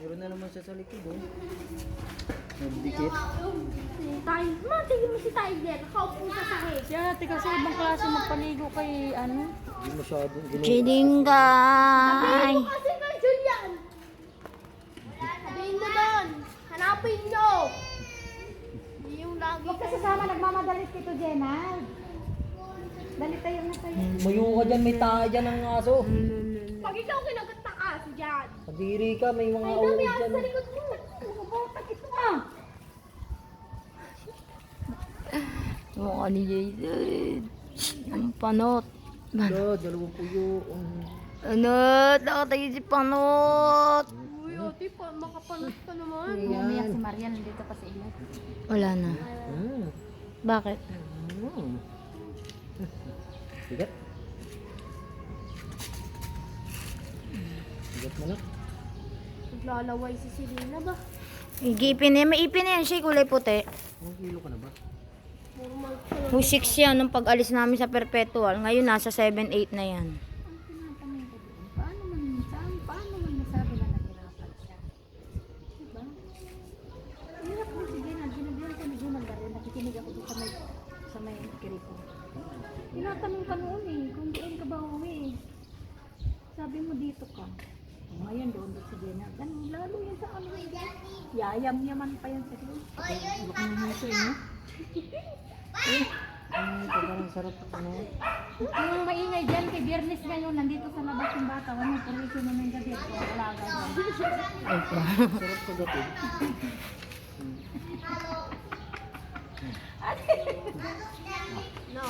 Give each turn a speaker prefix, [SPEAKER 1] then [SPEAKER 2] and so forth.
[SPEAKER 1] Meron na naman siya sa likod, oh. Nagdikit.
[SPEAKER 2] Tignan mo si Tiger. Nakaupo sa sahig.
[SPEAKER 3] Si ate kasi ibang klase magpaligo kay ano.
[SPEAKER 1] Hindi masyadong ginagawa.
[SPEAKER 3] Chilingay!
[SPEAKER 2] Kasi kay Julian. Sabihin mo doon. Hanapin nyo. Hindi yung lagi.
[SPEAKER 3] Huwag ka sasama, nagmamadalit kito, Jenna. Dalit tayo na tayo.
[SPEAKER 1] Mayo ka dyan, may tayo dyan ng aso.
[SPEAKER 2] Pag ikaw kinagat na kaso dyan.
[SPEAKER 1] Kadiri ka, may mga
[SPEAKER 2] Ay,
[SPEAKER 1] awod
[SPEAKER 2] dami
[SPEAKER 1] dyan.
[SPEAKER 2] sa likod mo.
[SPEAKER 3] Bubutak ito ah! Mukha ni Jason. Ang panot.
[SPEAKER 1] Wala, dalawang puyo.
[SPEAKER 3] Anot! Nakatayo si panot!
[SPEAKER 2] Uy, ate, makapanos ka naman.
[SPEAKER 3] Umiyak si Marian, nandito pa sa inyo. Wala na. Bakit?
[SPEAKER 1] Sigat. Sigat mo na.
[SPEAKER 2] Naglalaway si Selena ba?
[SPEAKER 3] Igipin niya. May ipin na yan siya, kulay puti.
[SPEAKER 1] Anong kilo ka na ba?
[SPEAKER 2] Normal ka lang.
[SPEAKER 3] Yung 6 yan nung pag-alis namin sa Perpetual. Ngayon nasa 7-8 na yan.
[SPEAKER 4] Paano man nasabi na nahirapan siya? Diba? Hirap mo si Gina. Ginabihan ko ni Gina dahil nakikinig ako doon sa may kiriko. Tinatanong ka noon eh, kung doon ka ba uwi eh. Sabi mo dito ka. Ngayon doon si Gina. Ganun, lalo yan sa ano eh. Yayam-yaman pa yan sa doon.
[SPEAKER 1] Laki ng hito eh, no? Parang sarap ano.
[SPEAKER 4] Yung maingay dyan, kay Biyernes ngayon, nandito sa labas yung bata. Ano, permission na ng gabi. Wala ka dyan.
[SPEAKER 1] Sarap kagatin.
[SPEAKER 2] No.